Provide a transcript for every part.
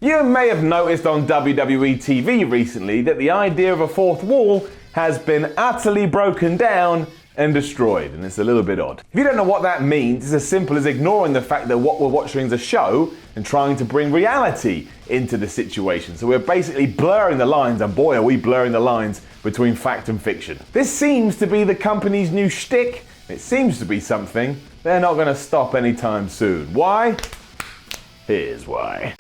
You may have noticed on WWE TV recently that the idea of a fourth wall has been utterly broken down and destroyed, and it's a little bit odd. If you don't know what that means, it's as simple as ignoring the fact that what we're watching is a show and trying to bring reality into the situation. So we're basically blurring the lines, and boy are we blurring the lines between fact and fiction. This seems to be the company's new shtick. It seems to be something they're not going to stop anytime soon. Why? Here's why.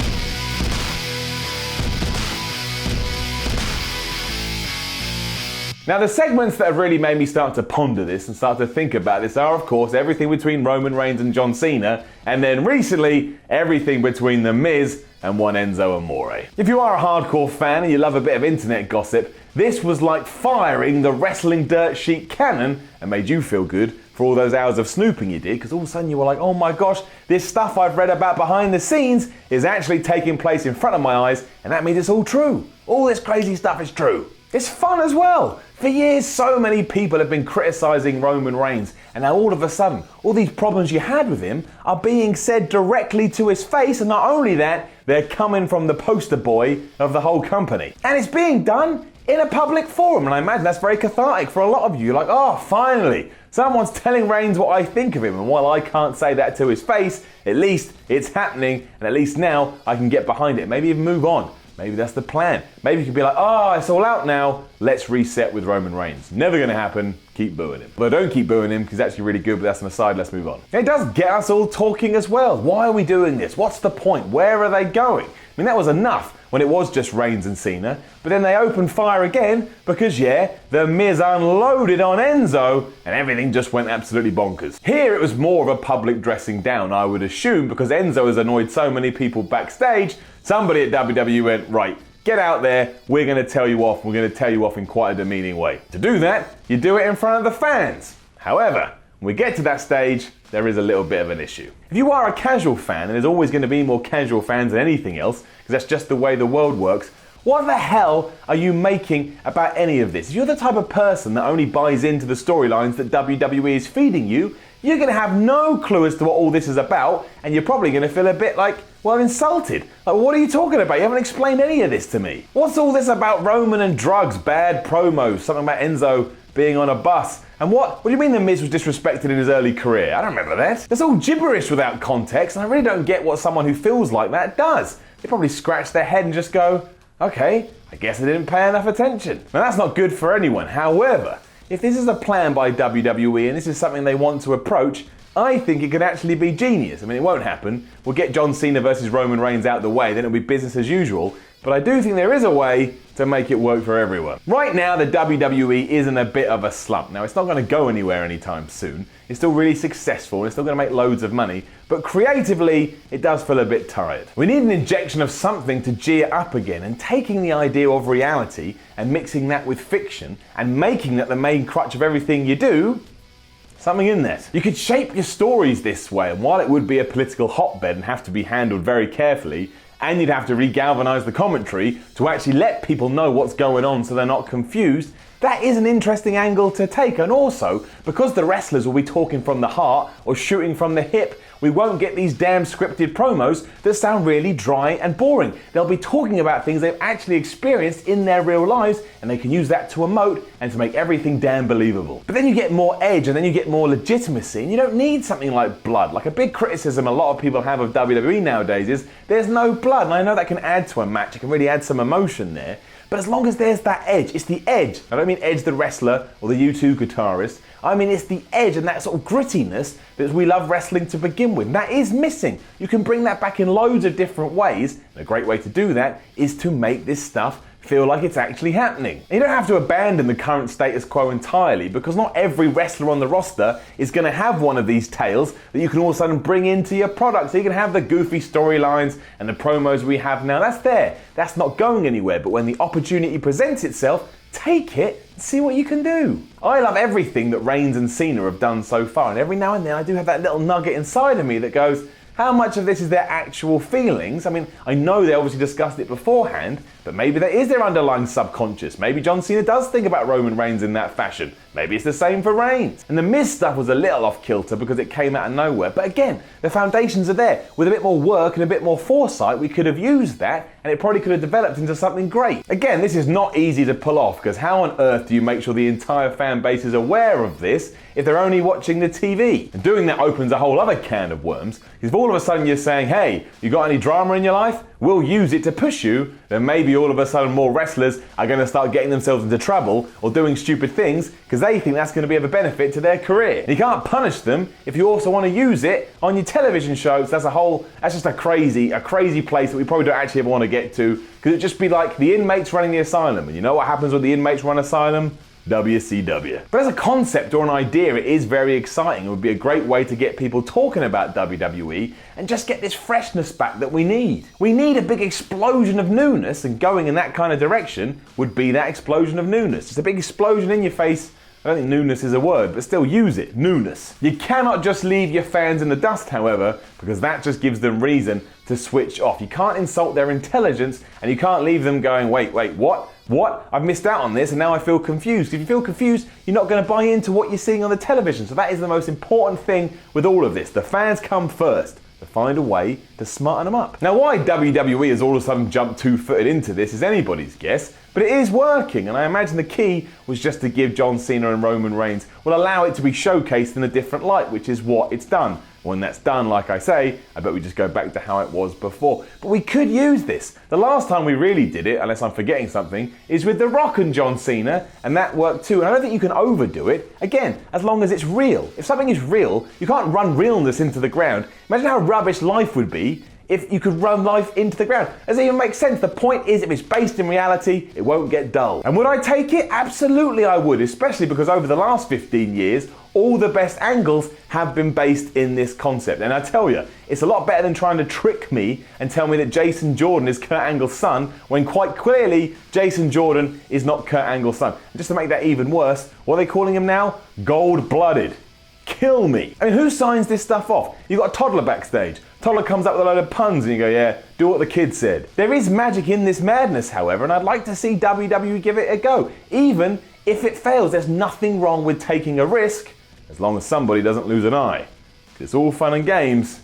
Now, the segments that have really made me start to ponder this and start to think about this are, of course, everything between Roman Reigns and John Cena, and then recently, everything between The Miz and one Enzo Amore. If you are a hardcore fan and you love a bit of internet gossip, this was like firing the wrestling dirt sheet cannon and made you feel good for all those hours of snooping you did, because all of a sudden you were like, oh my gosh, this stuff I've read about behind the scenes is actually taking place in front of my eyes, and that means it's all true. All this crazy stuff is true. It's fun as well. For years, so many people have been criticising Roman Reigns, and now all of a sudden, all these problems you had with him are being said directly to his face, and not only that, they're coming from the poster boy of the whole company. And it's being done in a public forum, and I imagine that's very cathartic for a lot of you. You're like, oh, finally, someone's telling Reigns what I think of him, and while I can't say that to his face, at least it's happening, and at least now I can get behind it, maybe even move on. Maybe that's the plan. Maybe you could be like, oh, it's all out now. Let's reset with Roman Reigns. Never going to happen. Keep booing him. Well, don't keep booing him because he's actually really good, but that's an aside. Let's move on. It does get us all talking as well. Why are we doing this? What's the point? Where are they going? I mean, that was enough when it was just Reigns and Cena, but then they opened fire again because, The Miz unloaded on Enzo and everything just went absolutely bonkers. Here it was more of a public dressing down, I would assume, because Enzo has annoyed so many people backstage. Somebody at WWE went, right, get out there, we're going to tell you off. We're going to tell you off in quite a demeaning way. To do that, you do it in front of the fans. However, when we get to that stage, there is a little bit of an issue. If you are a casual fan, and there's always going to be more casual fans than anything else, because that's just the way the world works, what the hell are you making about any of this? If you're the type of person that only buys into the storylines that WWE is feeding you, you're going to have no clue as to what all this is about, and you're probably going to feel a bit like, well, insulted. Like, what are you talking about? You haven't explained any of this to me. What's all this about Roman and drugs, bad promos, something about Enzo being on a bus? And what do you mean The Miz was disrespected in his early career? I don't remember that. That's all gibberish without context, and I really don't get what someone who feels like that does. They probably scratch their head and just go, okay, I guess I didn't pay enough attention. Now, that's not good for anyone. However, if this is a plan by WWE and this is something they want to approach, I think it could actually be genius. I mean, it won't happen. We'll get John Cena versus Roman Reigns out the way, then it'll be business as usual. But I do think there is a way to make it work for everyone. Right now, the WWE is in a bit of a slump. Now, it's not going to go anywhere anytime soon. It's still really successful and it's still going to make loads of money. But creatively, it does feel a bit tired. We need an injection of something to gear up again, and taking the idea of reality and mixing that with fiction and making that the main crutch of everything you do, something in there. You could shape your stories this way, and while it would be a political hotbed and have to be handled very carefully, and you'd have to re-galvanize the commentary to actually let people know what's going on so they're not confused, that is an interesting angle to take. And also, because the wrestlers will be talking from the heart or shooting from the hip, we won't get these damn scripted promos that sound really dry and boring. They'll be talking about things they've actually experienced in their real lives, and they can use that to emote and to make everything damn believable. But then you get more edge and then you get more legitimacy, and you don't need something like blood. Like, a big criticism a lot of people have of WWE nowadays is there's no blood, and I know that can add to a match. It can really add some emotion there. But as long as there's that edge, it's the edge. I don't mean Edge the wrestler or the U2 guitarist. I mean it's the edge and that sort of grittiness that we love wrestling to begin with. That is missing. You can bring that back in loads of different ways. And a great way to do that is to make this stuff feel like it's actually happening. And you don't have to abandon the current status quo entirely, because not every wrestler on the roster is going to have one of these tales that you can all of a sudden bring into your product. So you can have the goofy storylines and the promos we have now. That's there. That's not going anywhere. But when the opportunity presents itself, take it and see what you can do. I love everything that Reigns and Cena have done so far, and every now and then I do have that little nugget inside of me that goes, How much of this is their actual feelings? I mean, I know they obviously discussed it beforehand, but maybe that is their underlying subconscious. Maybe John Cena does think about Roman Reigns in that fashion. Maybe it's the same for Reigns. And the Miz stuff was a little off kilter because it came out of nowhere. But again, the foundations are there. With a bit more work and a bit more foresight, we could have used that and it probably could have developed into something great. Again, this is not easy to pull off because how on earth do you make sure the entire fan base is aware of this if they're only watching the TV? And doing that opens a whole other can of worms. Because if all of a sudden you're saying, hey, you got any drama in your life? We'll use it to push you, then maybe all of a sudden more wrestlers are going to start getting themselves into trouble or doing stupid things because they think that's going to be of a benefit to their career. And you can't punish them if you also want to use it on your television shows. That's just a crazy place that we probably don't actually ever want to get to, because it'd just be like the inmates running the asylum. And you know what happens when the inmates run asylum? WCW. But as a concept or an idea, it is very exciting. It would be a great way to get people talking about WWE and just get this freshness back that we need. We need a big explosion of newness, and going in that kind of direction would be that explosion of newness. Just a big explosion in your face. I don't think newness is a word, but still use it. Newness. You cannot just leave your fans in the dust, however, because that just gives them reason to switch off. You can't insult their intelligence, and you can't leave them going, wait, what? What? I've missed out on this and now I feel confused. If you feel confused, you're not going to buy into what you're seeing on the television. So that is the most important thing with all of this. The fans come first. To find a way to smarten them up. Now, why WWE has all of a sudden jumped two-footed into this is anybody's guess, but it is working, and I imagine the key was just to give John Cena and Roman Reigns, allow it to be showcased in a different light, which is what it's done. When that's done, like I say, I bet we just go back to how it was before. But we could use this. The last time we really did it, unless I'm forgetting something, is with The Rock and John Cena, and that worked too. And I don't think you can overdo it, again, as long as it's real. If something is real, you can't run realness into the ground. Imagine how rubbish life would be if you could run life into the ground. Does it even make sense? The point is, if it's based in reality, it won't get dull. And would I take it? Absolutely I would, especially because over the last 15 years, all the best angles have been based in this concept. And I tell you, it's a lot better than trying to trick me and tell me that Jason Jordan is Kurt Angle's son, when quite clearly Jason Jordan is not Kurt Angle's son. And just to make that even worse, what are they calling him now? Gold-blooded. Kill me. I mean, who signs this stuff off? You've got a toddler backstage. Toddler comes up with a load of puns and you go, yeah, do what the kid said. There is magic in this madness, however, and I'd like to see WWE give it a go. Even if it fails, there's nothing wrong with taking a risk, as long as somebody doesn't lose an eye. It's all fun and games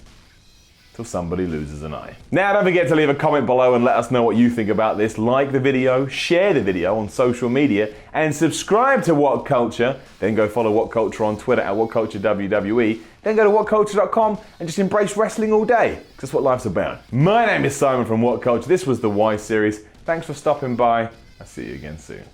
till somebody loses an eye. Now, don't forget to leave a comment below and let us know what you think about this. Like the video, share the video on social media, and subscribe to What Culture. Then go follow What Culture on Twitter at WhatCultureWWE. Then go to WhatCulture.com and just embrace wrestling all day, because that's what life's about. My name is Simon from What Culture. This was the Why series. Thanks for stopping by. I'll see you again soon.